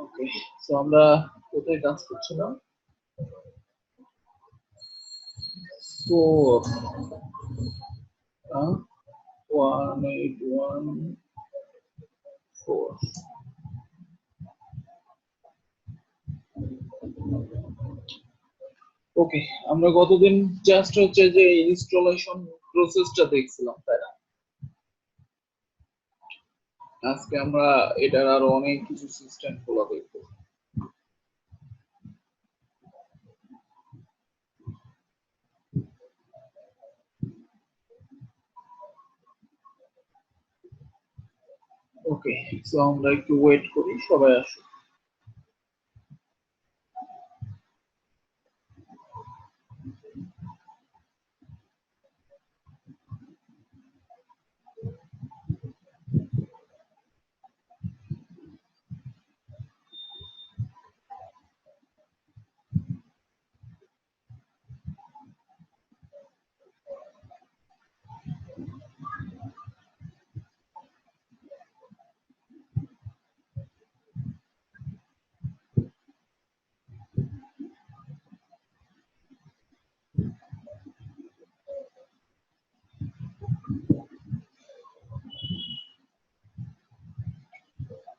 ওকে, so আমরা কোথায় কাজ করছিলাম? 4 1814। ওকে, আমরা গতদিন জাস্ট হচ্ছে যে ইনস্টলেশন প্রসেসটা দেখছিলাম, তাই না? আজকে আমরা এটার আরো অনেক কিছু সিস্টেম গুলো দেখবো। ওকে, সো আমরা একটু ওয়েট করি, সবাই আসুক।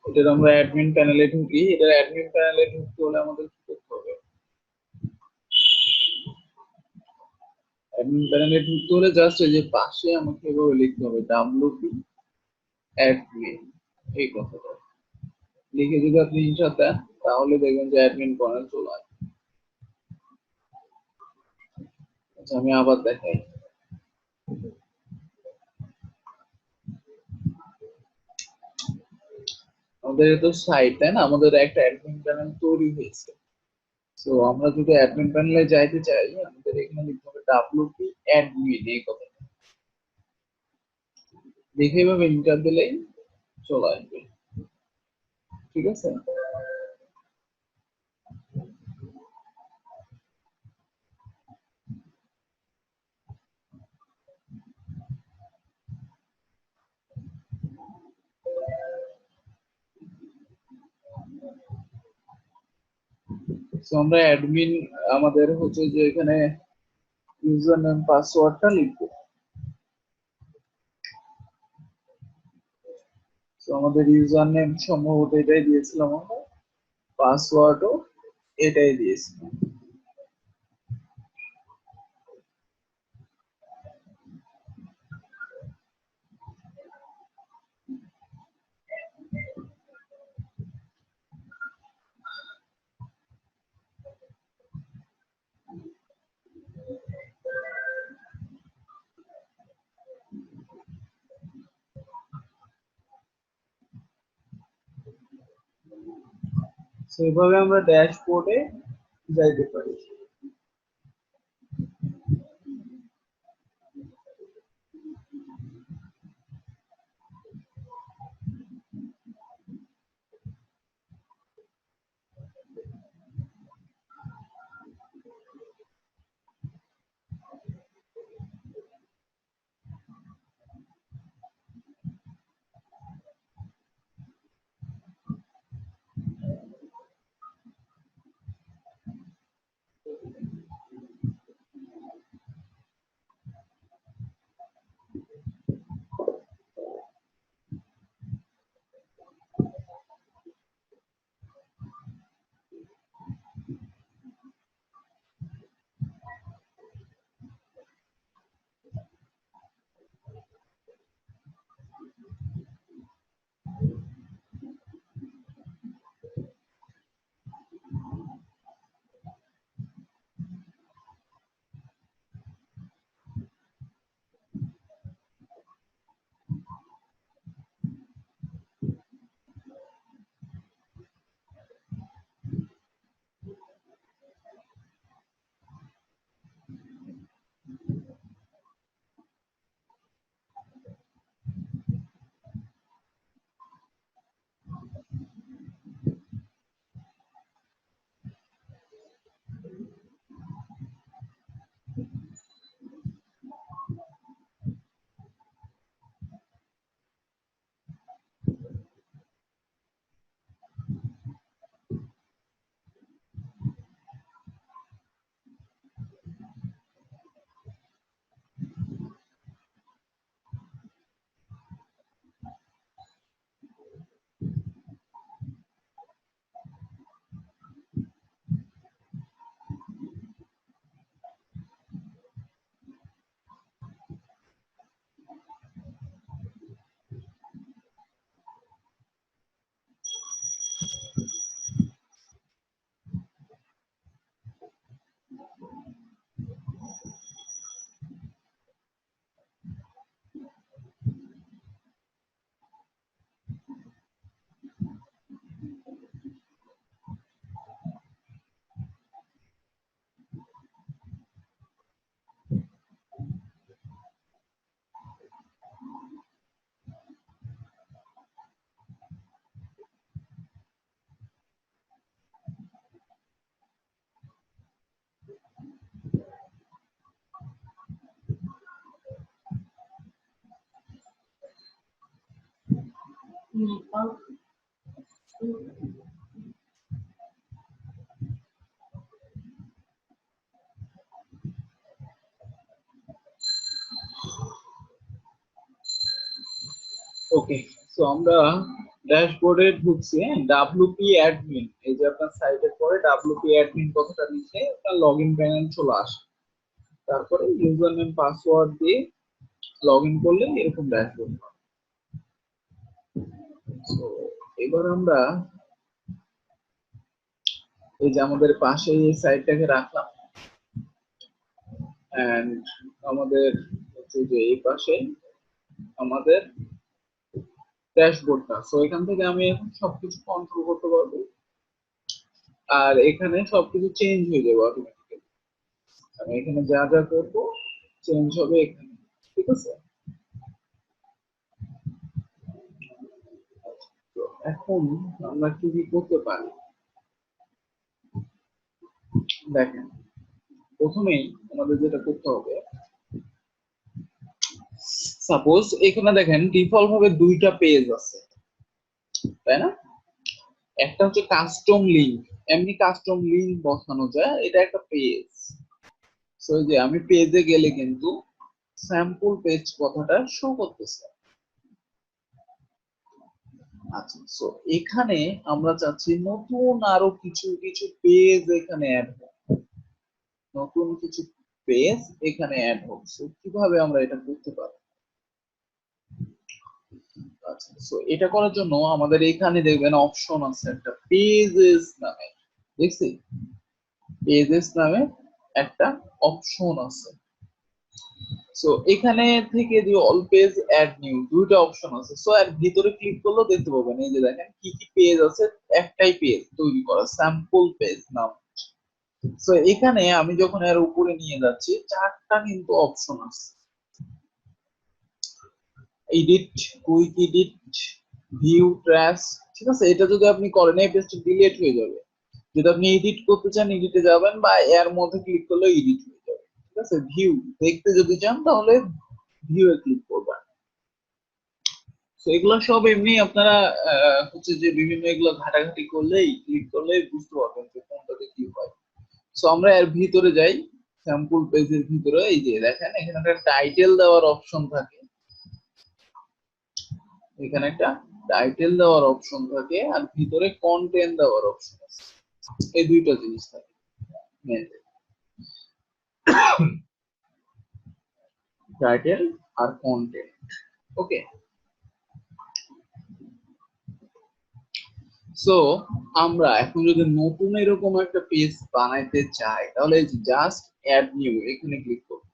এটার আমরা অ্যাডমিন প্যানেলে ঢুকি। এটার অ্যাডমিন প্যানেলে ঢুকতে হলে আমাদের কি করতে হবে? অ্যাডমিন প্যানেলে ঢুকতে হলে জাস্ট এই যে পাশে আমাকে এভাবে লিখতে হবে ডাব্লিউপি অ্যাডমিন, এই কথাটা লিখে যদি আপনি ইনসার্ট দেন, তাহলে দেখবেন যে অ্যাডমিন প্যানেল চলে আসবে। আচ্ছা, আমি আবার দেখাই। আমাদের তো সাইট, তাই না? আমাদের একটা অ্যাডমিন প্যানেল তৈরি হয়েছে। তো আমরা যদি অ্যাডমিন প্যানেলে যাইতে চাই, আমাদের এখানে লিখতে হবে ডাব্লিউপি অ্যাডমিন, এই কথা লিখে এভাবে ইন্টার দিলেই চলে আসবে। ঠিক আছে, তো আমরা অ্যাডমিন, আমাদের হচ্ছে যে এখানে ইউজার নেম পাসওয়ার্ডটা লিখবো। তো আমাদের ইউজার নেম সম্ভবত এটাই দিয়েছিলাম আমরা, পাসওয়ার্ডও এটাই দিয়েছিলাম। সেইভাবে আমরা ড্যাশবোর্ডে যাইতে পারি। ওকে, সো আমরা ড্যাশবোর্ডে ঢুকছি। ডাব্লিউপি অ্যাডমিন, এই যে আপনার সাইটের পরে ডাব্লিউপি অ্যাডমিন কথাটা লিখে আপনার লগ ইন প্যানেল চলে আসে। তারপরে ইউজার নেম পাসওয়ার্ড দিয়ে লগ ইন করলে এরকম ড্যাশবোর্ড পাবেন। তো এবার আমরা এই যে আমাদের পাশে এই সাইটটাকে রাখলাম, এন্ড আমাদের হচ্ছে যে এই পাশে আমাদের ড্যাশবোর্ডটা। সো এখান থেকে আমি এখন সবকিছু কন্ট্রোল করতে পারবো, আর এখানে সবকিছু চেঞ্জ হয়ে যাবে অটোমেটিক্যালি। আমি এখানে যা যা করবো চেঞ্জ হবে এখানে, ঠিক আছে? তো এখন আমরা কি কি করতে পারি দেখেন। প্রথমেই আমাদের যেটা করতে হবে, সাপোজ এখানে দেখেন ডিফল্ট ভাবে দুইটা পেজ আছে, তাই না? একটা হচ্ছে কাস্টম লিংক, এমনি কাস্টম লিংক বসানো যায়, এটা একটা পেজ। সো যে আমি পেজে গেলে কিন্তু স্যাম্পল পেজ কথাটা শো করতেছে। আচ্ছা, সো এখানে আমরা চাচ্ছি নতুন আরো কিছু কিছু পেজ এখানে অ্যাড হোক, নতুন কিছু পেজ এখানে অ্যাড হোক। সো কিভাবে আমরা এটা করতে পারি? আচ্ছা, সো এটা করার জন্য আমাদের এখানে দেখবেন অপশন আছে একটা পেজেস নামে, দেখছি পেজেস নামে একটা অপশন আছে। সো এখানে থেকে যে অল পেজ অ্যাড নিউ দুইটা অপশন আছে। সো এর ভিতরে ক্লিক করলেও দেখতে পাবেন এই যে দেখেন কি কি পেজ আছে, একটাই পেজ তৈরি করা, স্যাম্পল পেজ নাম। সো এখানে আমি যখন এর উপরে নিয়ে যাচ্ছি চারটা কিন্তু অপশন আছে, edit, quick edit, view, trash, ঠিক আছে? এটা যদি আপনি করেন এই পেজটা ডিলিট হয়ে যাবে। যদি আপনি এডিট করতে চান এডিটে যাবেন, বা এর মধ্যে ক্লিক করলে এডিট হয়ে যাবে, ঠিক আছে? ভিউ দেখতে যদি চান তাহলে ভিউ এ ক্লিক করবেন। তো এগুলো সব এমনি আপনারা হচ্ছে যে বিভিন্ন এগুলো ঘাটাঘাটি করলেই ক্লিক করলেই বুঝতে পারবেন যে কোনটাতে কি হয়। সো আমরা এর ভিতরে যাই, স্যাম্পল পেজের ভিতরে এই যে দেখেন এখানে একটা টাইটেল দেওয়ার অপশন থাকে, এখানে একটা টাইটেল দেওয়ার অপশন থাকে, আর ভিতরে কন্টেন্ট দেওয়ার অপশন আছে। এই দুইটা জিনিস থাকে মেনলি, টাইটেল আর কন্টেন্ট। ওকে, সো আমরা এখন যদি নতুন এরকম একটা পেজ বানাইতে চাই তাহলে জাস্ট অ্যাড নিউ এখানে ক্লিক করব।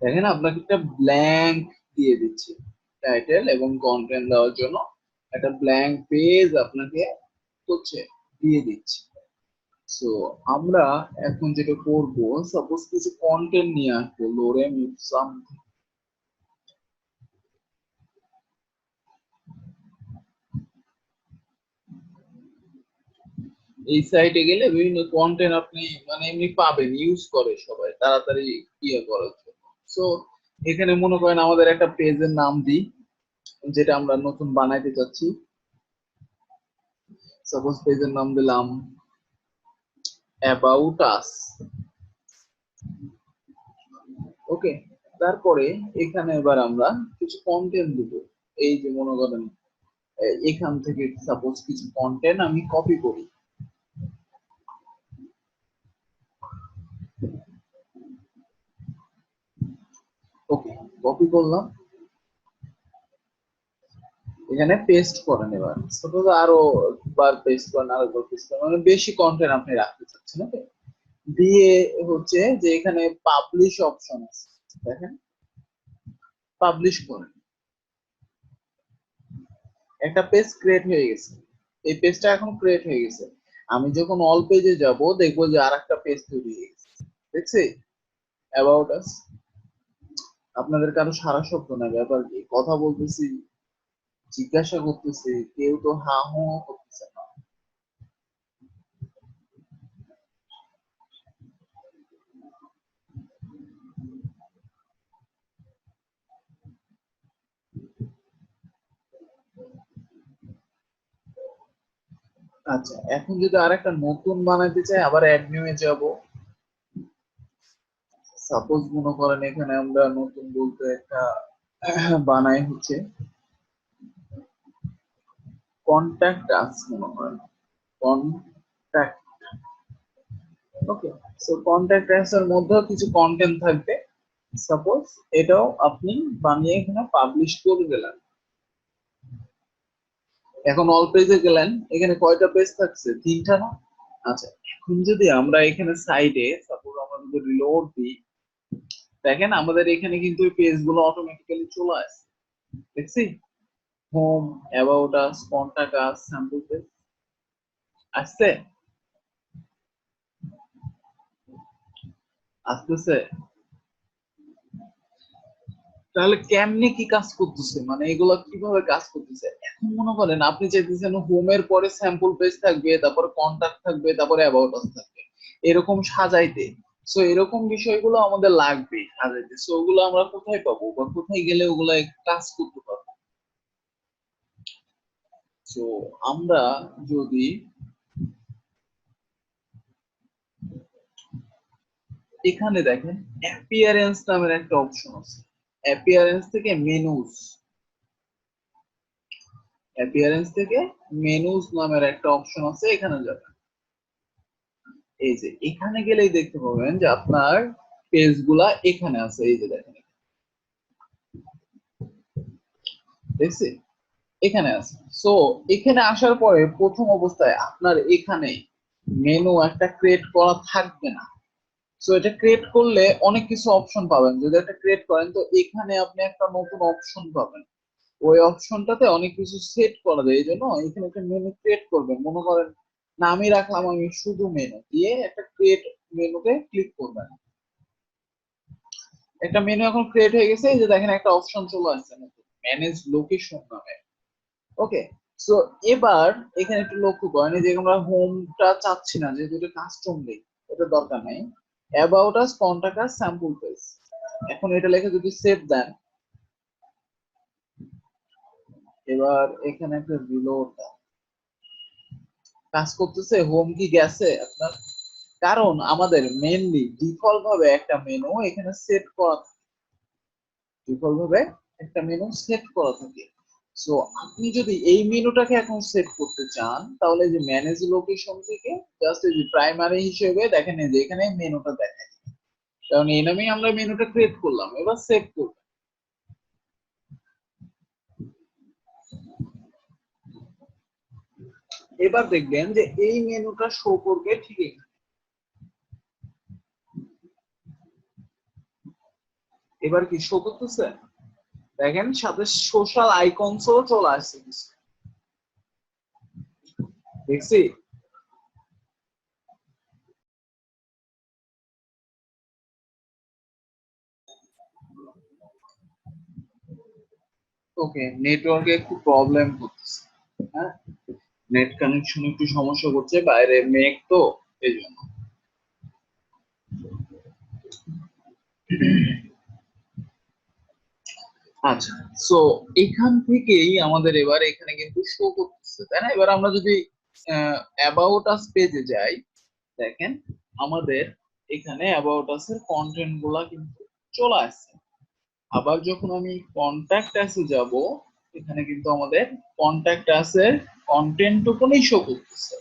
দেখেন আপনাকে একটা ব্ল্যাঙ্ক দিয়ে দিচ্ছি টাইটেল এবং কন্টেন্ট দেওয়ার জন্য, একটা ব্ল্যাঙ্ক পেজ আপনাকে হচ্ছে দিয়ে দিচ্ছি। সো আমরা এখন যেটা করব, সাপোজ কিছু কন্টেন্ট নিয়ে আসবো, লোরেম সামথিং। এই সাইটে গেলে বিভিন্ন কন্টেন্ট আপনি মানে এমনি পাবেন, ইউজ করে সবাই তাড়াতাড়ি ইয়ে করার জন্য। সো এখানে মনে করেন আমাদের একটা পেজের নাম দিই যেটা আমরা নতুন বানাইতে চাচ্ছি। সাপোজ পেজের নাম দিলাম অ্যাবাউট আস। ওকে, তারপরে এখানে এবার আমরা কিছু কন্টেন্ট দিব। এই যে মনে করেন এখান থেকে সাপোজ কিছু কন্টেন্ট আমি কপি করি। ওকে, কপি করলাম, এখানে পেস্ট করেন। এবার সাপোজ আরো বার পেস্ট করেন, আরো বার পেস্ট করেন, মানে বেশি কন্টেন্ট আপনি রাখতে চাচ্ছেন। ওকে, দিয়ে হচ্ছে যে এখানে পাবলিশ অপশন আছে, দেখেন পাবলিশ করেন, একটা পেজ ক্রিয়েট হয়ে গেছে। এই পেজটা এখন ক্রিয়েট হয়ে গেছে, আমি যখন অল পেজে যাব দেখবো যে আরেকটা পেজ তৈরি হয়ে গেছে, দেখছি অ্যাবাউট আস। আপনাদের কারো সারা শব্দ না, ব্যাপার কি কথা বলতেছি জিজ্ঞাসা করতেছি কেউ তো হা হু করতেছে না। আচ্ছা, এখন যদি আরেকটা নতুন বানাইতে চাই, আবার অ্যাড নিউয়ে যাব। সাপোজ মনে করেন এখানে আমরা নতুন বলতে একটা বানাই হচ্ছে কন্ট্যাক্ট আস, মনে করেন কন্ট্যাক্ট। ওকে, সো কন্ট্যাক্ট আস এর মধ্যেও কিছু কন্টেন্ট থাকবে। সাপোজ এটাও আপনি বানিয়ে এখানে পাবলিশ করে দিলেন। এখন অল পেজে গেলেন, এখানে কয়টা পেজ থাকছে? 3টা না? আচ্ছা, এখন যদি আমরা এখানে সাইডে সাপোজ আমরা যদি রিলোড দিই, দেখেন আমাদের এখানে কিন্তু এই পেজ গুলো অটোমেটিক্যালি চলে আসে। দেখছি home, about us, contact us, sample page আসছে, আসতেছে। তাহলে কেমনে কি কাজ করতেছে, মানে এগুলো কিভাবে কাজ করতেছে? এখন মনে করেন আপনি চাইতেছেন হোমের পরে স্যাম্পল পেজ থাকবে, তারপরে কন্টাক্ট থাকবে, তারপরে অ্যাবাউট আস থাকবে, এরকম সাজাইতে। সো এরকম বিষয়গুলো আমাদের লাগবে সাজাইতে। সো ওগুলো আমরা কোথায় পাবো বা কোথায় গেলে ওগুলো কাজ করতে পারবো? তো আমরা যদি এখানে দেখেন অ্যাপিয়ারেন্স নামের একটা অপশন আছে, অ্যাপিয়ারেন্স থেকে মেনুস, অ্যাপিয়ারেন্স থেকে মেনুস নামের একটা অপশন আছে, এখানে যাবেন। এই যে এখানে গেলেই দেখতে পাবেন যে আপনার পেজ গুলা এখানে আছে। এই যে দেখেন, দেখছি এখানে আছে। সো এখানে আসার পরে প্রথম অবস্থায় আপনার এখানে মেনু একটা ক্রিয়েট করা থাকবে না। সো এটা ক্রিয়েট করলে অনেক কিছু অপশন পাবেন। যদি এটা ক্রিয়েট করেন তো এখানে আপনি একটা নতুন অপশন পাবেন। ওই অপশনটাতে অনেক কিছু সেট করা যায়, এই জন্য এখানে একটা মেনু ক্রিয়েট করবেন। মনে করেন নামই রাখলাম আমি শুধু মেনু, দিয়ে একটা ক্রিয়েট মেনুতে ক্লিক করবেন। একটা মেনু এখন ক্রিয়েট হয়ে গেছে। এই যে দেখেন একটা অপশন চলে আসছে ম্যানেজ লোকেশন নামে। ওকে, সো এবার এখানে একটু লক্ষ্য করেন, এই যে আমরা হোমটা চাচ্ছি না, যেহেতু এটা কাস্টম নেই, এটা দরকার নাই। About us, contact us, sample page, এখন এটা লিখে যদি সেভ দেন, এবার এখানে একটা রিলোড কাজ করতেছে। হোম কি গেছে আপনার? কারণ আমাদের মেনলি ডিফল্ট ভাবে একটা মেনু এখানে সেট করা থাকে, ডিফল্ট ভাবে একটা মেনু সেট করা থাকে। সো আপনি যদি এই মেনুটাকে এখন সেট করতে চান, তাহলে যে ম্যানেজ লোকেশন থেকে জাস্ট এই যে প্রাইমারি হিসেবে দেখেন এই যে এখানে মেনুটা দেখায়, কারণ এই নামেই আমরা মেনুটা ক্রিয়েট করলাম। এবার সেভ করব, এবার দেখবেন যে এই মেনুটা শো করবে ঠিক এখানে। এবার কি শো করতেছে? দেখেন সাথে সোশ্যাল আইকনসও চলে আসছে কিছু। দেখছি ওকে, নেটওয়ার্কে একটু প্রবলেম করতেছে। হ্যাঁ, নেট কানেকশন একটু সমস্যা করছে, বাইরে মেঘ তো এই জন্য। আচ্ছা, সো এখান থেকেই আমাদের এবার এখানে কিন্তু শো করতেছে, তাই না? এবার আমরা যদি অ্যাবাউট আস পেজে যাই, দেখেন আমাদের এখানে অ্যাবাউট আস এর কন্টেন্ট গুলা কিন্তু চলে আসছে। আবার যখন আমি কন্ট্যাক্ট আসে যাব, এখানে কিন্তু আমাদের কন্ট্যাক্ট আসে কন্টেন্ট টুকুনই শো করতেছে।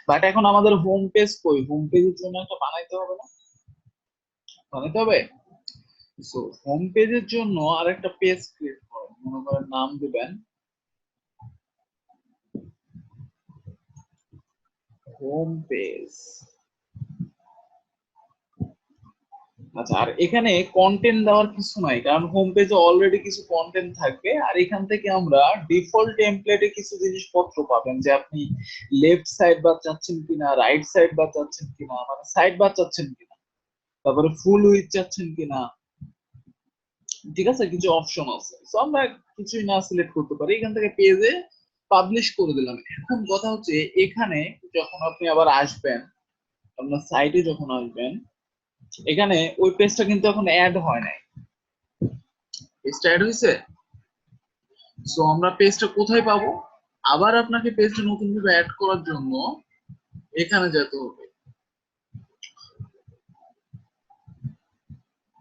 বাট এখন আমাদের হোম পেজ কই? হোম পেজের জন্য একটা বানাইতে হবে না? বানাইতে হবে। সো হোম পেজের জন্য আরেকটা পেজ ক্রিয়েট করুন, মনে করেন নাম দিবেন হোম পেজ। আচ্ছা, আর এখানে কন্টেন্ট দেওয়ার কিছু নাই, কারণ হোম পেজে অলরেডি কিছু কন্টেন্ট থাকবে। আর এখান থেকে আমরা ডিফল্ট টেমপ্লেটে কিছু জিনিসপত্র পাবেন, যে আপনি লেফট সাইড বার চাচ্ছেন কিনা, রাইট সাইড বার চাচ্ছেন কিনা, মানে সাইড বার চাচ্ছেন কিনা, তারপরে ফুল উইথ চাচ্ছেন কিনা, ঠিক আছে, কিছু অপশন আছে। তো আমরা কিছুই না সিলেক্ট করতে পারি, এখান থেকে পেজে পাবলিশ করে দিলাম। এখন কথা হচ্ছে এখানে যখন আপনি আবার আসবেন, আপনার সাইটে যখন আসবেন, এখানে ওই পেজটা কিন্তু এখন অ্যাড হয় নাই। পেজটা অ্যাড হয়েছে। সো আমরা পেজটা কোথায় পাবো? আবার আপনাকে পেজটা নতুন ভাবে অ্যাড করার জন্য এখানে যেতে হবে,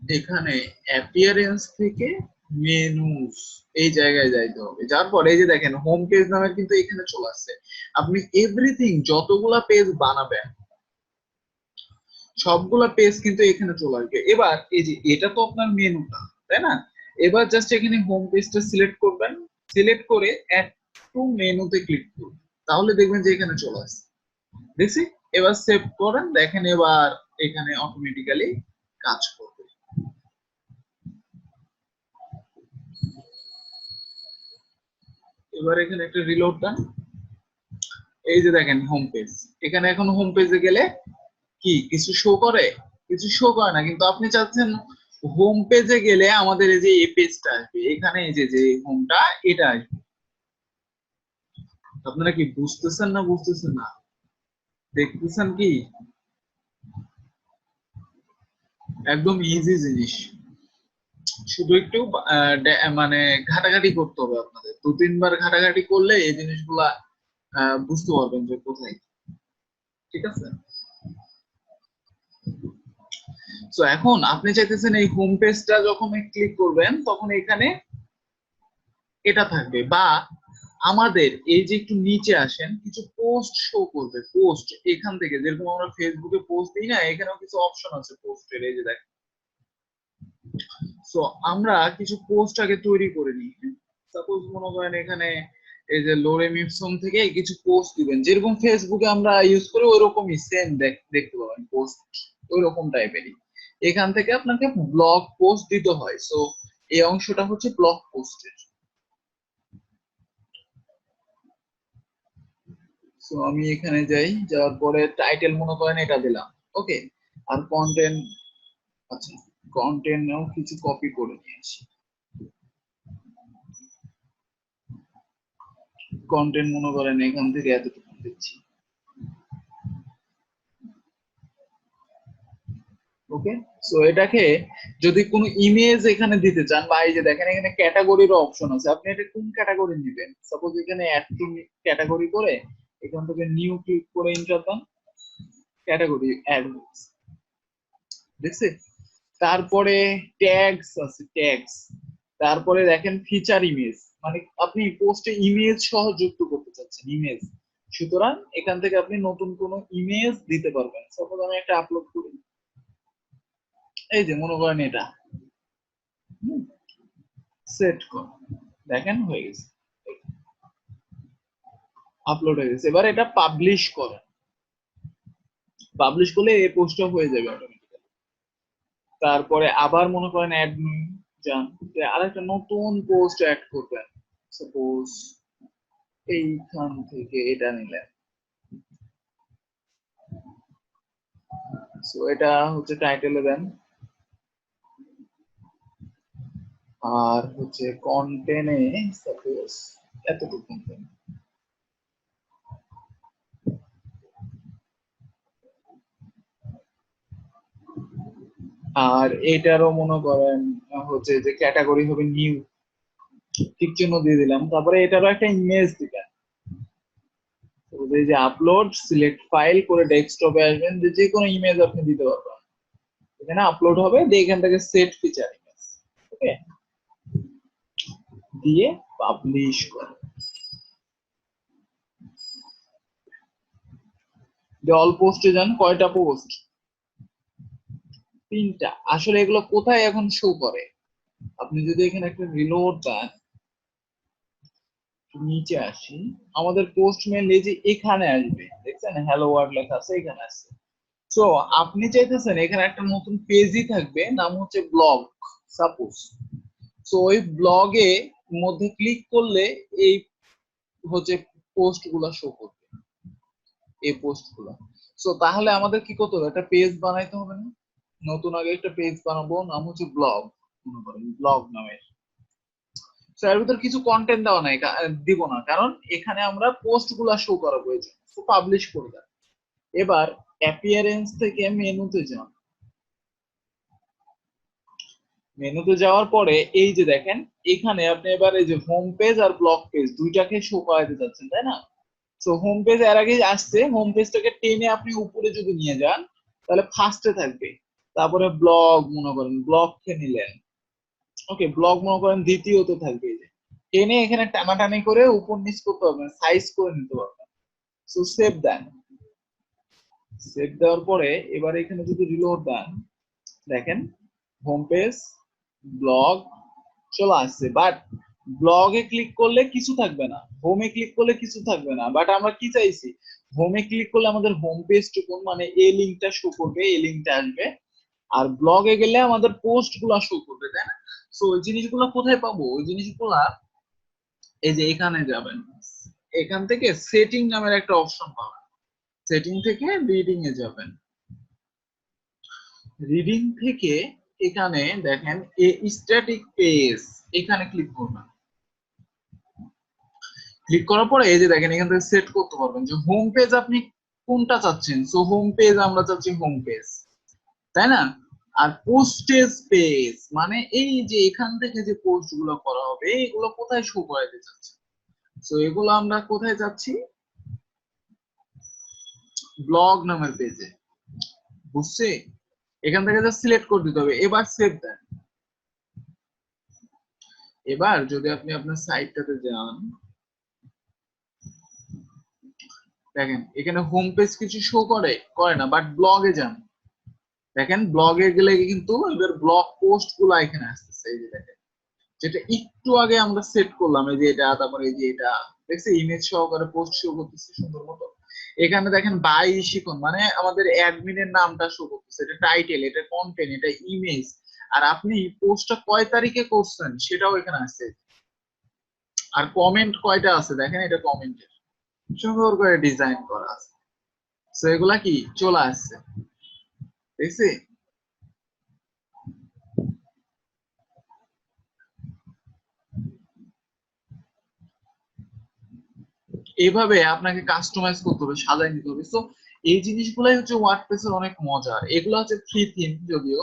এখানে অ্যাপিয়ারেন্স থেকে মেনুস এই জায়গায় যাইতে হবে। যার পরে এই যে দেখেন হোম পেজ নামের কিন্তু এখানে চলে আসছে। আপনি এভরিথিং যতগুলা পেজ বানাবেন সবগুলা পেজ কিন্তু এখানে চলে আসবে। এবার এই যে এটা তো আপনার মেনুটা, তাই না? এবার জাস্ট এখানে হোম পেজটা সিলেক্ট করবেন, সিলেক্ট করে অ্যাড টু মেনুতে ক্লিক করুন, তাহলে দেখবেন যে এখানে চলে আসছে। দেখছি, এবার সেভ করেন, দেখেন এবার এখানে অটোমেটিক্যালি কাজ করবে। এবার এখানে একটা রিলোড দেন, এই যে দেখেন হোম পেজ। এখানে এখন হোম পেজে গেলে কি কিছু শো করে? কিছু শো করে না, কিন্তু আপনি চাচ্ছেন হোম পেজে গেলে আমাদের এই যে এই পেজটা আসবে, এখানে এই যে যে হোমটা এটা আসবে। আপনারা কি বুঝতেছেন না বুঝতেছেন না? দেখতেছেন কি? একদম ইজি জিনিস, শুধু একটু মানে ঘাটাঘাটি করতে হবে আপনাদের, 2-3 বার ঘাটাঘাটি করলে এই জিনিসগুলা বুঝতে পারবেন যে কোথায়। ঠিক আছে, তো এখন আপনি চাইতেছেন এই হোম পেজটা যখন ক্লিক করবেন তখন এখানে এটা থাকবে, বা আমাদের এই যে একটু নিচে আসেন কিছু পোস্ট শো করবে। পোস্ট এখান থেকে যেরকম আমরা ফেসবুকে পোস্ট দিই না, এখানেও কিছু অপশন আছে পোস্টের, এই যে দেখেন। সো আমরা কিছু পোস্ট আগে তৈরি করে নিই। সাপোজ মনে করেন এখানে এই যে লোরেম ইপসন থেকে কিছু পোস্ট দিবেন, যেরকম ফেসবুকে আমরা ইউজ করি ওই রকমই সেম দেখতে পাবেন পোস্ট, ওই রকম টাইপেরই। এখান থেকে আপনাকে ব্লগ পোস্ট দিতে হয়। সো এই অংশটা হচ্ছে ব্লগ পোস্টের। সো আমি এখানে যাই, যাওয়ার পরে টাইটেল মনে করেন এটা দিলাম, ওকে। আর কন্টেন্ট, আচ্ছা কন্টেন্টও কিছু কপি করে নিয়ে আসি। কন্টেন্ট মনে করেন এখান থেকে এতটুকু দিচ্ছি, ওকে। সো এটাকে যদি কোনো ইমেজ এখানে দিতে চান, বা এই যে দেখেন এখানে ক্যাটাগরির অপশন আছে, আপনি এটা কোন ক্যাটাগরি নেবেন। সাপোজ এখানে অ্যাড টু ক্যাটাগরি করে এখান থেকে নিউ ক্লিক করে ইন্টার দেন, ক্যাটাগরি অ্যাড দেখছে। তারপরে ট্যাগস আছে, ট্যাগস। তারপরে দেখেন ফিচার ইমেজ, মানে আপনি পোস্টে ইমেজ সহ যুক্ত করতে চাচ্ছেন, ইমেজ। সুতরাং এখান থেকে আপনি নতুন কোনো ইমেজ দিতে পারবেন। সাপোজ আমি একটা আপলোড করি, এই যে মনে করেন এটা সেট কর, দেখেন হয়ে গেছে, আপলোড হয়ে গেছে। এবার এটা পাবলিশ করে, পাবলিশ করলে এই পোস্টটা হয়ে যাবে অটোমেটিক্যালি। তারপরে আবার মনে করেন অ্যাডমিন যান, আরেকটা নতুন পোস্ট অ্যাড করবেন। সাপোজ এইখান থেকে এটা নিলেন, সো এটা হচ্ছে টাইটেলে দেন, আর হচ্ছে কন্টেন্টে সাপোজ এতটুকু দেন। আর এটারও মনে করেন হচ্ছে যে ক্যাটাগরি হবে নিউ, ঠিক চিহ্ন দিয়ে দিলাম। তারপরে এটারও একটা ইমেজ দিবেন, এই যে আপলোড সিলেক্ট ফাইল করে ডেস্কটপে আসবেন, যে যে কোনো ইমেজ আপনি দিতে পারবেন, এখানে আপলোড হবে, দিয়ে এখান থেকে সেট ফিচার ইমেজ, ওকে, দিয়ে পাবলিশ করে অল পোস্টে যান। কয়টা পোস্ট? 3টা। আসলে এগুলো কোথায় এখন শো করে? আপনি যদি এখানে একটা রিলোড দেন, নিচে আসি, আমাদের পোস্ট মেনলি যে এখানে আসবে, দেখছেন হ্যালো ওয়ার্ল্ড লেখা আছে, এখানে আসছে। সো আপনি চাইতেছেন এখানে একটা নতুন পেজই থাকবে, নাম হচ্ছে ব্লগ সাপোজ। সো ওই ব্লগে মধ্যে ক্লিক করলে এই হচ্ছে পোস্ট গুলা শো করবে, এই পোস্ট গুলা। সো তাহলে আমাদের কি করতে হবে? একটা পেজ বানাইতে হবে না? নতুন আগে একটা পেজ বানাবো, নাম হচ্ছে ব্লগ, মনে করেন ব্লগ নামের। সো এর ভিতর কিছু কন্টেন্ট দেওয়া নাই, দিব না, কারণ এখানে আমরা পোস্ট গুলা শো করাবো, এই জন্য পাবলিশ করে দেন। এবার অ্যাপিয়ারেন্স থেকে মেনুতে যান, মেনুতে যাওয়ার পরে এই যে দেখেন এখানে আপনি এবার এই যে হোম পেজ আর ব্লগ পেজ দুইটাকে শো করাতে যাচ্ছেন, তাই না? তো হোম পেজ এর আগে আসছে, হোম পেজটাকে টেনে আপনি উপরে যদি নিয়ে যান তাহলে ফার্স্টে থাকবে, তারপরে ব্লগ মনে করেন ব্লগকে নিলেন, ওকে ব্লগ মনে করেন দ্বিতীয়তে থাকবে। এই যে টেনে এখানে টানাটানি করে উপর নিচ করতে পারবেন, সাইজ করে নিতে পারবেন। সো সেভ দেন, সেভ দেওয়ার পরে এবার এখানে যদি রিলোড দেন দেখেন হোম পেজ ব্লগ চলে আসছে, বাট ব্লগে ক্লিক করলে কিছু থাকবে না, হোমে ক্লিক করলে কিছু থাকবে না। বাট আমরা কি চাইছি, হোমে ক্লিক করলে আমাদের হোম পেজ টুকুন মানে এই লিঙ্কটা শো করবে, এই লিঙ্কটা আসবে, আর ব্লগে গেলে আমাদের পোস্ট গুলা শো করবে, তাই না? তো ওই জিনিসগুলো কোথায় পাবো? ওই জিনিসগুলা এই যে এখানে যাবেন, এখান থেকে সেটিং নামের একটা অপশন পাবেন, সেটিং থেকে রিডিং এ যাবেন, রিডিং থেকে এখানে দেখেন এ স্ট্যাটিক পেজ, এখানে ক্লিক করবেন। ক্লিক করার পরে এই যে দেখেন এখান থেকে সেট করতে পারবেন যে হোম পেজ আপনি কোনটা চাচ্ছেন। সো হোম পেজ আমরা চাচ্ছি হোম পেজ, তাই না? আর পোস্টেজ পেজ মানে এই যে এখান থেকে যে পোস্ট গুলো করা হবে এগুলো কোথায় শো করাতে চাচ্ছি। সো এগুলো আমরা কোথায় চাচ্ছি, ব্লগ নামের পেজে, বুঝছি? এখান থেকে জাস্ট সিলেক্ট করে দিতে হবে, এবার সেভ দেন। এবার যদি আপনি আপনার সাইটটাতে যান দেখেন এখানে হোম পেজ কিছু শো করে করে না, বাট ব্লগে যান দেখেন ব্লগে গেলে কিন্তু এবার ব্লগ পোস্ট গুলো এখানে আসতেছে। এই যে দেখেন যেটা একটু আগে আমরা সেট করলাম, এই যে এটা, তারপরে এই যে এটা দেখছি ইমেজ সহকারে পোস্ট শো করতেছে সুন্দর মতো। এখানে দেখেন বাই শিখন মানে আমাদের অ্যাডমিনের নামটা শো করতেছে, এটা টাইটেল, এটা কন্টেন্ট, এটা ইমেজ, আর আপনি পোস্টটা কয় তারিখে করছেন সেটাও এখানে আছে। আর কমেন্ট কয়টা আছে দেখেন, এটা কমেন্টের সুন্দর করে ডিজাইন করা আছে। তো এগুলা কি চলে আসছে, দেখছি? এইভাবে আপনাকে কাস্টমাইজ করতে হবে, সাজাই নিতে হবে। তো এই জিনিসগুলাই হচ্ছে ওয়ার্ডপ্রেস এর অনেক মজা। এগুলো হচ্ছে ফ্রি থিম যদিও,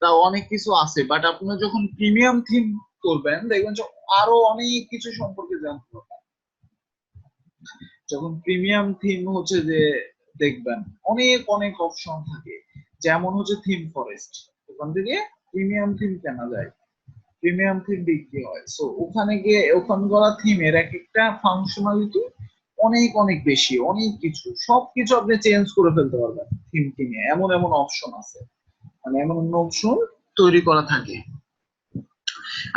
তা অনেক কিছু আছে, বাট আপনারা যখন প্রিমিয়াম থিম করবেন দেখবেন যে আরো অনেক কিছু সম্পর্কে জানতে পারবেন। যখন প্রিমিয়াম থিম হচ্ছে যে দেখবেন অনেক অনেক অপশন থাকে, যেমন হচ্ছে থিম ফরেস্ট, ওখান থেকে প্রিমিয়াম থিম কেনা যায়, প্রিমিয়াম থিম বিক্রি হয়। সো ওখানে গিয়ে ওখানকার থিমের এক একটা ফাংশনালিটি অনেক অনেক বেশি, অনেক কিছু সবকিছু আপনি চেঞ্জ করে ফেলতে পারবেন থিম কিনে, এমন এমন অপশন আছে, মানে এমন এমন অপশন তৈরি করা থাকে।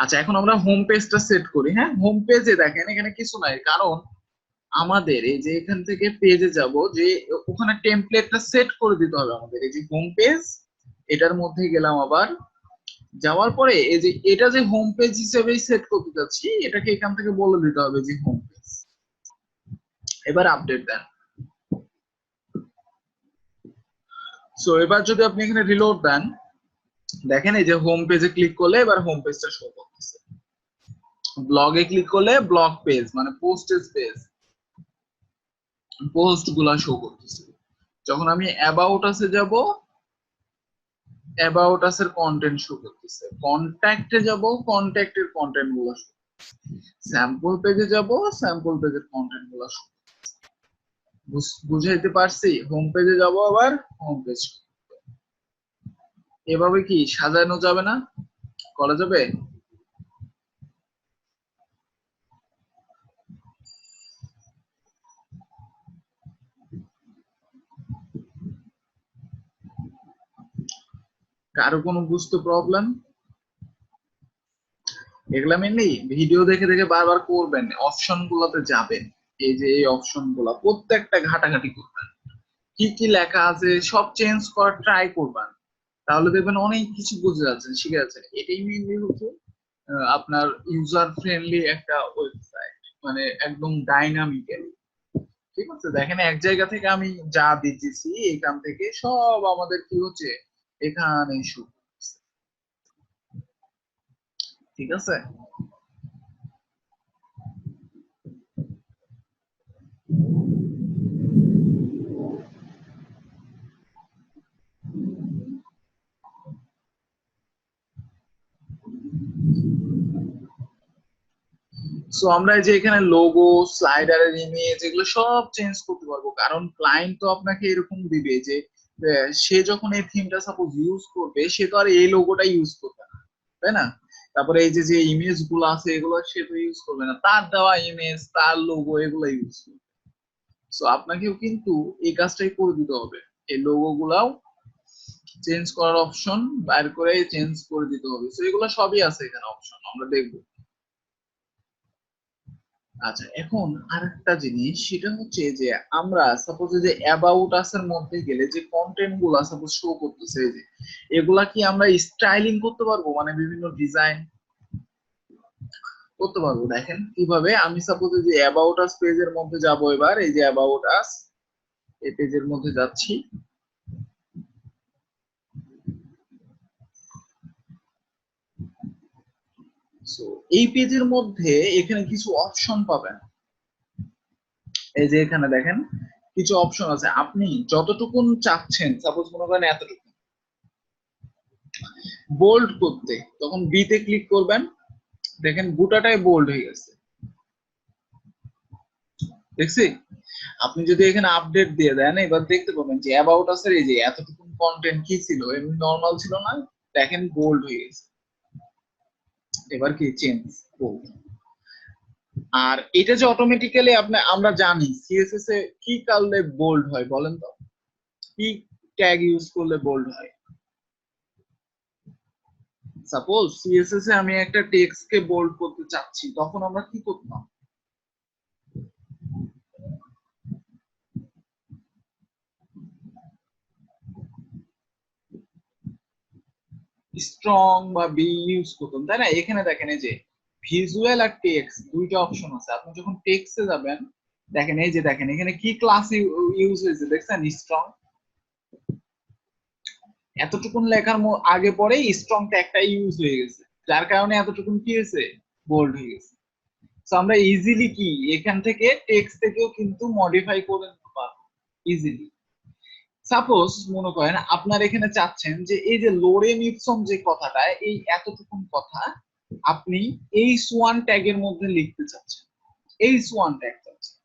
আচ্ছা এখন আমরা হোম পেজটা সেট করি। হ্যাঁ হোম পেজে দেখেন এখানে কিছু নাই, কারণ আমাদের এই যে এখান থেকে পেজে যাব যে ওখানে টেমপ্লেটটা সেট করে দিতে হবে আমাদের। এই যে হোম পেজ, এটার মধ্যে গেলাম আবার, যাওয়ার পরে এই যে এটা যে হোম পেজ হিসেবেই সেট করতে যাচ্ছি এটাকে এখান থেকে বলে দিতে হবে যে হোম পেজ। এবার আপডেট দেন। সো এবার যদি আপনি এখানে রিলোড দেন দেখেন এই যে হোম পেজে ক্লিক করলে এবার হোম পেজটা শো করতেছে, ব্লগে ক্লিক করলে ব্লগ পেজ মানে পোস্টেজ পেজ, পোস্ট গুলা শো করতেছে। যখন আমি অ্যাবাউট আসে যাব, অ্যাবাউট আসের কন্টেন্ট শো করতেছে, কন্ট্যাক্টে যাব, কন্ট্যাক্টের কন্টেন্ট গুলো শো, স্যাম্পল পেজে যাব, স্যাম্পল পেজের কন্টেন্ট গুলো শো। বুঝাইতে পারছি? হোম পেজে যাব আবার হোম পেজ, এভাবে কি সাজানো যাবে না, করা যাবে? কারো কোনো বুঝতে প্রবলেম? এগুলা মেনলি ভিডিও দেখে দেখে বারবার করবেন, অপশন গুলোতে যাবেন, এই যে এই অপশন গুলা প্রত্যেকটা ঘাটাঘাটি করবেন, কি কি লেখা আছে সব চেঞ্জ করার ট্রাই করবেন, তাহলে দেখবেন অনেক কিছু বুঝে যাচ্ছেন, শিখে যাচ্ছেন। এটাই মেনলি হচ্ছে আপনার ইউজার ফ্রেন্ডলি একটা ওয়েবসাইট, মানে একদম ডাইনামিক্যালি। ঠিক আছে দেখেন এক জায়গা থেকে আমি যা দিতেছি এখান থেকে সব আমাদের কি হচ্ছে এখানে শুরু, ঠিক আছে? সো আমরা এই যে এখানে লোগো, স্লাইডারের ইমেজ এগুলো সব চেঞ্জ করতে পারবো, কারণ ক্লায়েন্ট তো আপনাকে এরকম দিবে যে সে যখন এই থিমটা সাপোজ ইউজ করবে, সে তো আর এই লোগোটা ইউজ করবে না, তাই না? তারপরে এই যে যে ইমেজ গুলো আছে এগুলো সে তো ইউজ করবে না, তার দেওয়া ইমেজ, তার লোগো এগুলো ইউজ করবে। সো আপনাকেও কিন্তু এই কাজটাই করে দিতে হবে, এই লোগো গুলাও চেঞ্জ করার অপশন বাইর করে চেঞ্জ করে দিতে হবে। সো এগুলো সবই আছে এখানে অপশন, আমরা দেখবো। আচ্ছা, এখন আরেকটা জিনিস সেটা হচ্ছে যে আমরা সাপোজ যে অ্যাবাউট আস এর মধ্যে গেলে যে কন্টেন্ট গুলা সাপোজ শো করতেছে, এই যে এগুলা কি আমরা স্টাইলিং করতে পারবো, মানে বিভিন্ন ডিজাইন করতে পারবো। দেখেন কিভাবে, আমি সাপোজ যে অ্যাবাউট আস পেজের মধ্যে যাব, এবার এই যে অ্যাবাউট আস এই পেজের মধ্যে যাচ্ছি। সো এই পেজের মধ্যে এখানে কিছু অপশন পাবেন, এই যে এখানে দেখেন কিছু অপশন আছে, আপনি যতটুকুন চাচ্ছেন, সাপোজ মনে করেন এতটুকু বোল্ড করতে, তখন বি তে ক্লিক করবেন, দেখেন গোটাটাই বোল্ড হয়ে গেছে, দেখছি? আপনি যদি এখানে আপডেট দিয়ে দেন, এবার দেখতে পাবেন যে অ্যাবাউট আস এর এই যে এতটুকু কন্টেন্ট কি ছিল, এমনি নরমাল ছিল না, দেখেন বোল্ড হয়ে গেছে। এবার কি চেঞ্জ বোল্ড। আর এটা যে অটোমেটিক্যালি আমরা জানি সিএসএস এ কি করলে বোল্ড হয় বলেন তো, কি ট্যাগ ইউজ করলে বোল্ড হয়? সাপোজ সিএসএস এ আমি একটা টেক্সট কে বোল্ড করতে চাচ্ছি, তখন আমরা কি করতাম? স্ট্রং বা বি ইউজ করতাম, তাই না? এখানে দেখেন এই যে ভিজুয়াল আর টেক্সট দুইটা অপশন আছে, আপনি যখন টেক্সটে যাবেন, দেখেন এই যে দেখেন এখানে কি ক্লাস ইউজ হয়েছে, দেখছেন? স্ট্রং। এতটুকুন লেখার আগে পরে স্ট্রং ট্যাগটা ইউজ হয়ে গেছে, যার কারণে এতটুকুন কি হয়েছে, বোল্ড হয়ে গেছে। তো আমরা ইজিলি কি এখান থেকে টেক্সট থেকেও কিন্তু মডিফাই করে নিতে পারবো ইজিলি। সাপোজ মনে করেন আপনার এখানে চাচ্ছেন যে এই যে লোরেম ইপসম যে কথাটা, এই এতটুকুন কথা আপনি এইচ ওয়ান ট্যাগের মধ্যে লিখতে চাচ্ছেন, এইচ ওয়ান ট্যাগ চাচ্ছেন।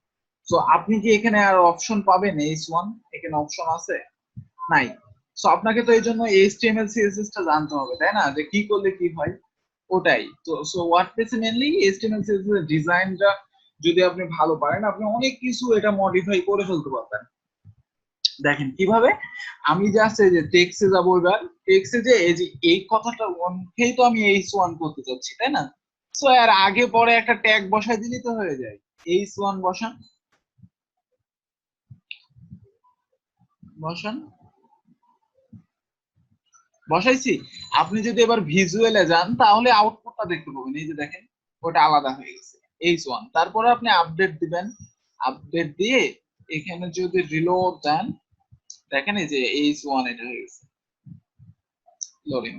তো আপনি কি এখানে আর অপশন পাবেন এইচ ওয়ান? এখানে অপশন আছে নাই। সো আপনাকে তো এই জন্য এইচটিএমএল সিএসএস টা জানতে হবে, তাই না, যে কি করলে কি হয় ওটাই তো। সো ওয়ার্ডপ্রেসে মেইনলি এইচটিএমএল সিএসএস এর ডিজাইনটা যদি আপনি ভালো পারেন, আপনি অনেক কিছু এটা মডিফাই করে ফেলতে পারবেন। দেখেন কিভাবে, আমি জাস্ট এই যে টেক্সটে যাবো, এবার টেক্সটে যে এই যে এই কথাটা অনেকেই তো আমি এইচ ওয়ান করতে চাচ্ছি, তাই না? সো এর আগে পরে একটা ট্যাগ বসাই দিলেই তো হয়ে যায়, এইচ ওয়ান বসান, বসান, বসাইছি। আপনি যদি এবার ভিজুয়ালে যান তাহলে আউটপুটটা দেখতে পাবেন, এই যে দেখেন ওটা আলাদা হয়ে গেছে, এইচ ওয়ান। তারপরে আপনি আপডেট দিবেন, আপডেট দিয়ে এখানে যদি রিলোড দেন, দেখেন এই যে এইচ ওয়ান এটা হয়ে গেছে। লোডিং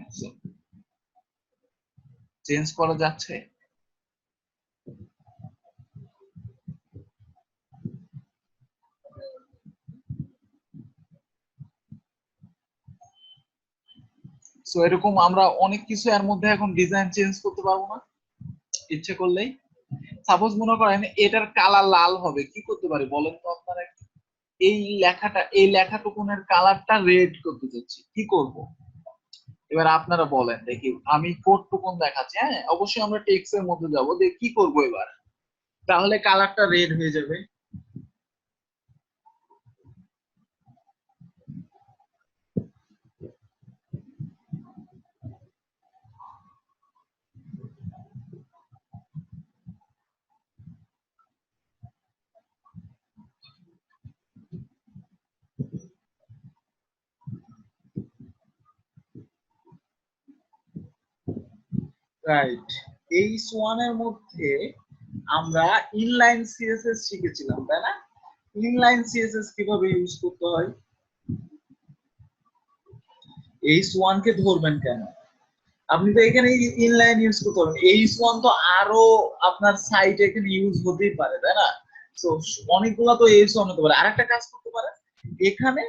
চেঞ্জ করা যাচ্ছে। সো এরকম আমরা অনেক কিছু এর মধ্যে এখন ডিজাইন চেঞ্জ করতে পারবো না ইচ্ছে করলেই। সাপোজ মনে করেন এটার কালার লাল হবে, কি করতে পারি বলেন তো আপনারা? এই লেখাটা, এই লেখাটুকুনের কালারটা রেড করতে চাচ্ছি, কি করব? এবার আপনারা বলেন দেখি, আমি কোড টুকুন দেখাচ্ছি, হ্যাঁ অবশ্যই আমরা টেক্সট এর মধ্যে যাবো, দেখি কি করব এবার, তাহলে কালারটা রেড হয়ে যাবে। রাইট, এইচ ওয়ান এর মধ্যে আমরা ইনলাইন সিএসএস শিখেছিলাম, তাই না? ইনলাইন সিএসএস কিভাবে ইউজ করতে হয়? এইচ ওয়ান কে ধরবেন কেন? আপনি তো এখানে ইনলাইন ইউজ করতে পারবেন, এইচ ওয়ান তো আরো আপনার সাইটে এখানে ইউজ হতেই পারে, তাই না? তো অনেকগুলো তো এইচ ওয়ান হতে পারে। আরেকটা কাজ করতে পারেন, এখানে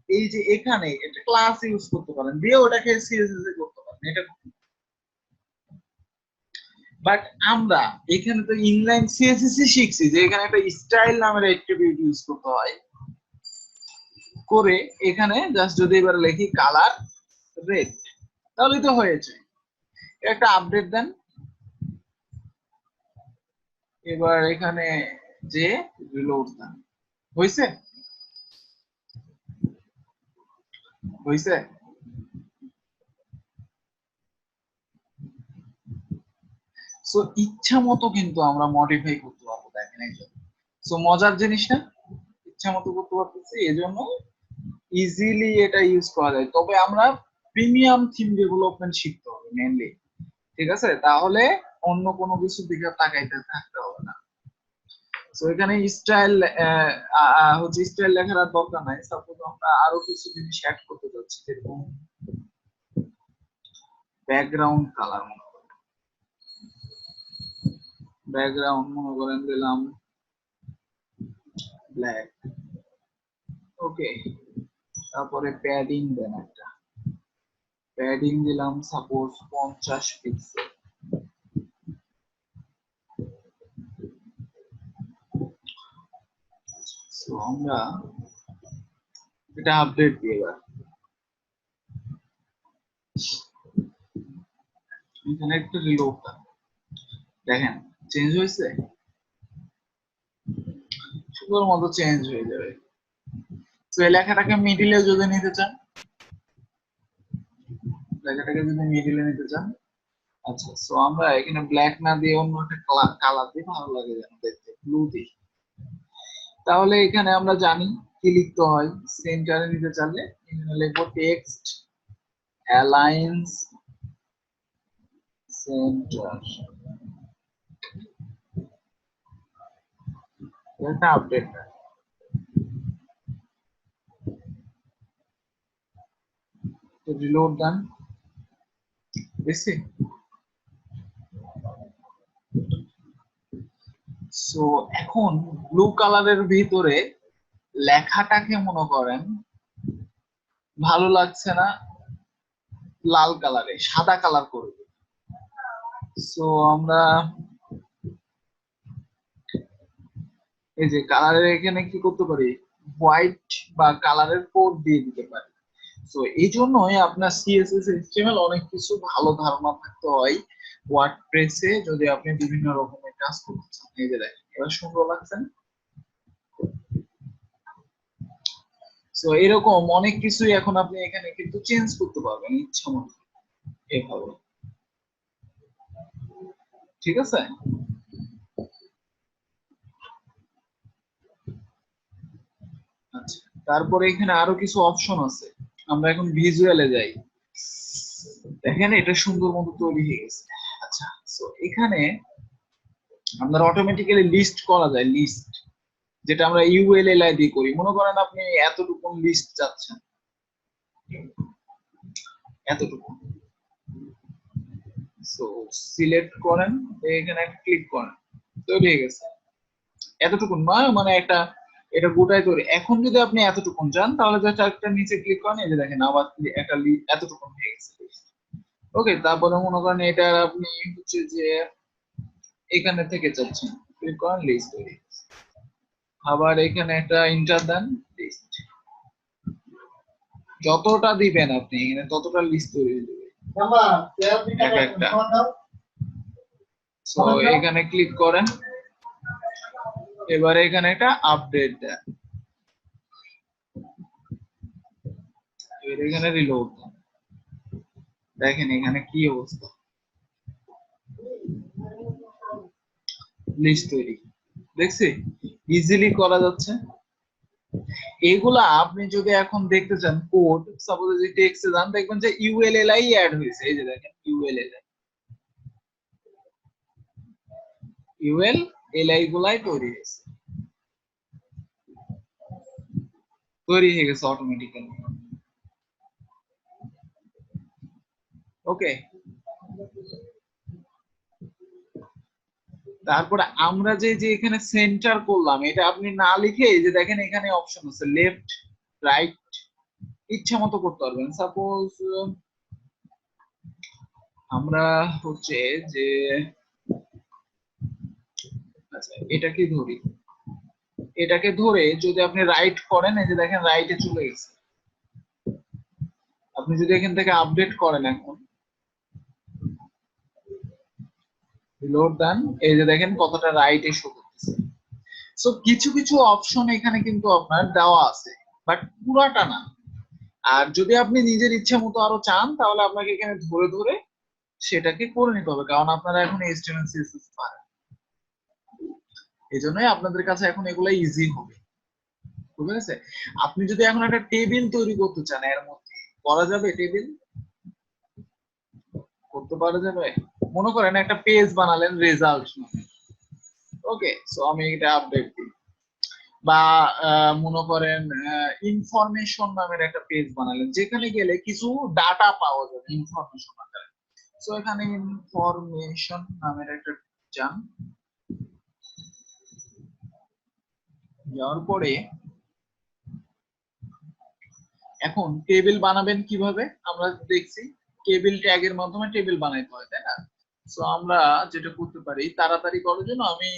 এই যে এখানে একটা ক্লাস ইউজ করতে পারেন, দিয়ে ওটাকে সিএসএস এ করতে পারেন। এটা বাট আমরা এখানে তো ইনলাইন সিএসএস শিখছি যে এখানে একটা স্টাইল নামের অ্যাট্রিবিউট ইউজ করতে হয়, করে এখানে জাস্ট যদি এবার লিখি কালার রেড, তাহলে তো হয়েছে। একটা আপডেট দেন, এবার এখানে যে রিলোড দেন, হয়েছে হয়েছে। সো ইচ্ছা মতো কিন্তু আমরা মডিফাই করতে পারবো, দেখেন এই জন্য। সো মজার জিনিসটা ইচ্ছা মতো করতে পারতেছি, এই জন্য ইজিলি এটা ইউজ করা যায়। তবে আমরা প্রিমিয়াম থিম ডেভেলপমেন্ট শিখতে হবে মেইনলি, ঠিক আছে? তাহলে অন্য কোনো কিছুর দিকে তাকাইতে থাকতে হবে না। তো এখানে স্টাইল হচ্ছে, স্টাইল লেখার আর দরকার নাই। সাপোজ আমরা আরো কিছু জিনিস অ্যাড করতে যাচ্ছি, যেরকম ব্যাকগ্রাউন্ড কালার, ব্যাকগ্রাউন্ড মনে করেন দিলাম ব্ল্যাক, ওকে। তারপরে প্যাডিং দেন, একটা প্যাডিং দিলাম সাপোজ 50 পিক্সেল। সো আমরা এটা আপডেট দিয়ে এবার এখানে একটু রিলোড দেখেন, চেঞ্জ হয়েছে, সুন্দর মতো চেঞ্জ হয়ে যাবে। তো এই লেখাটাকে মিডিলে যদি নিতে চান, লেখাটাকে যদি মিডিলে নিতে চান, আচ্ছা। সো আমরা এখানে ব্ল্যাক না দিয়ে অন্য একটা কালার দিয়ে, ভালো লাগে যেন দেখতে, ব্লু দিই। তাহলে এখানে আমরা জানি কি লিখতে হয়। সেন্টারে নিতে চাইলে এখানে লিখবো টেক্সট অ্যালাইন্স সেন্টার, এটা আপডেট। রিলোড দেন, দেখছি। সো এখন ব্লু কালারের ভিতরে লেখাটাকে মনে করেন ভালো লাগছে না, লাল কালারে সাদা কালার করব। সো আমরা এই যে কালারের এখানে কি করতে পারি, হোয়াইট বা কালারের কোড দিয়ে দিতে পারি। তো এই জন্যই আপনার সিএসএস এইচটিএমএল অনেক কিছু ভালো ধারণা থাকতে হয় ওয়ার্ডপ্রেসে, যদি আপনি বিভিন্ন রকমের কাজ করতে চান। এই যে দেখেন, এবার সুন্দর লাগছে। সো এরকম অনেক কিছুই এখন আপনি এখানে কিন্তু চেঞ্জ করতে পারবেন ইচ্ছা মতো এভাবে, ঠিক আছে? আচ্ছা, তারপরে এখানে আরো কিছু অপশন আছে। আমরা এখন ভিজুয়ালে যাই, দেখেন এটা সুন্দর মতো তৈরি হয়ে গেছে। আচ্ছা, সো এখানে আপনার অটোমেটিক্যালি লিস্ট করা যায়, লিস্ট, যেটা আমরা ইউএলএলআই দিয়ে করি। মনে করেন আপনি এতটুকু লিস্ট চাচ্ছেন, এতটুকু। সো সিলেক্ট করেন, এখানে ক্লিক করেন, তৈরি হয়ে গেছে। এতটুকু নয় মানে একটা, এটা গোটাই তৈরি। এখন যদি আপনি এতটুকু চান তাহলে জাস্ট একটা নিচে ক্লিক করেন, এই যে দেখেন আবার একটা এতটুকু হয়ে গেছে। ওকে, তারপরে মনে করেন এটা আপনি হচ্ছে যে এখানে থেকে চাচ্ছেন, ক্লিক করেন, লিস্ট তৈরি। আবার এখানে একটা ইন্টার দেন, লিস্ট। যতটা দিবেন আপনি এখানে ততটা লিস্ট তৈরি হয়ে যাবে এক একটা। সো এখানে ক্লিক করেন, এবারে এখানে একটা আপডেট দেন, এখানে রিলোড দেন, দেখেন এখানে কি অবস্থা, লিস্ট তৈরি। দেখছি ইজিলি করা যাচ্ছে। এগুলা আপনি যদি এখন দেখতে চান কোড, সাপোজ যদি টেক্সটে যান, দেখবেন যে ইউএলএলআই অ্যাড হয়েছে। এই যে দেখেন ইউএলএলআই, ইউএলএলআই গুলাই তৈরি হয়েছে, তৈরি হয়ে গেছে অটোমেটিক্যালি। ওকে, তারপরে আমরা যে যে এখানে সেন্টার করলাম, এটা আপনি না লিখে এই যে দেখেন এখানে অপশন আছে লেফট রাইট, ইচ্ছা মতো করতে পারবেন। সাপোজ আমরা হচ্ছে যে আচ্ছা এটাকে ধরি, এটাকে ধরে যদি আপনি রাইট করেন, এই যে দেখেন রাইটে চলে গেছে। আপনি যদি এখান থেকে আপডেট করেন এখন রিলোড দেন, এই যে দেখেন কতটা রাইটে শো করতেছে। সো কিছু কিছু অপশন এখানে কিন্তু আপনার দেওয়া আছে, বাট পুরাটা না। আর যদি আপনি নিজের ইচ্ছা মতো আরো চান তাহলে আপনাকে এখানে ধরে ধরে সেটাকে করে নিতে হবে, কারণ আপনারা এখন HTML CSS পারেন। এই জন্যই আপনাদের কাছে এখন এগুলো ইজি হবে। ঠিক আছে, আপনি যদি এখন একটা টেবিল তৈরি করতে চান, এর মধ্যে করা যাবে, টেবিল করতে পারা যাবে। মনে করেন একটা পেজ বানালেন রেজাল্ট, ওকে, সো আমি এটা আপডেট দিই। বা মনে করেন ইনফরমেশন নামের একটা পেজ বানালেন, যেখানে গেলে কিছু ডাটা পাওয়া যাবে ইনফরমেশন আকারে। সো এখানে ইনফরমেশন নামের একটা যান, যাওয়ার পরে এখন টেবিল বানাবেন কিভাবে আমরা দেখছি, টেবিল ট্যাগের মাধ্যমে টেবিল বানাইতে হয়, তাই না? সো আমরা যেটা করতে পারি তাড়াতাড়ি করার জন্য আমি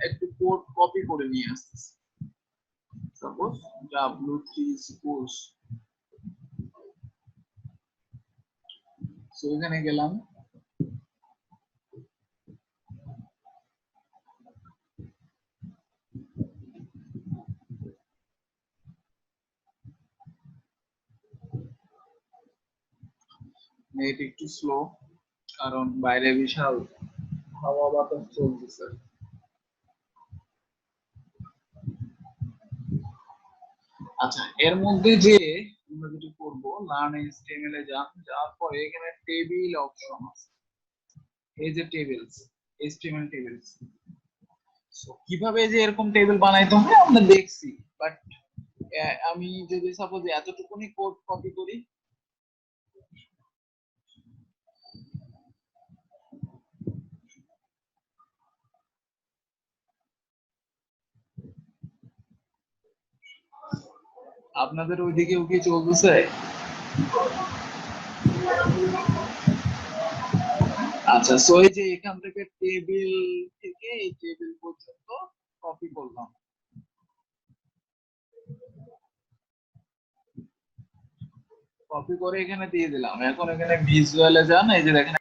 একটু কোড কপি করে নিয়ে আসতেছি। সাপোজ w3 suppose, সো এখানে গেলাম, নেট একটু স্লো কারণ বাইরে বিশাল হাওয়া বাতাস চলতেছে। আচ্ছা এর মধ্যে যে আমরা যেটা করব, লার্ন HTML এ যান, যাওয়ার পরে এখানে টেবিল অপশন আছে, এই যে টেবিলস, HTML টেবিলস। সো কিভাবে যে এরকম টেবিল বানাইতে হবে আমরা দেখছি, বাট আমি যদি সাপোজ এতটুকুনি কোড কপি করি, আপনাদের ওইদিকেও কি চলতেছে? আচ্ছা সো এই যে এখান থেকে টেবিল থেকে এই টেবিল পর্যন্ত কপি করলাম, কপি করে এখানে দিয়ে দিলাম। এখন এখানে ভিজুয়ালে যান, এই যে দেখেন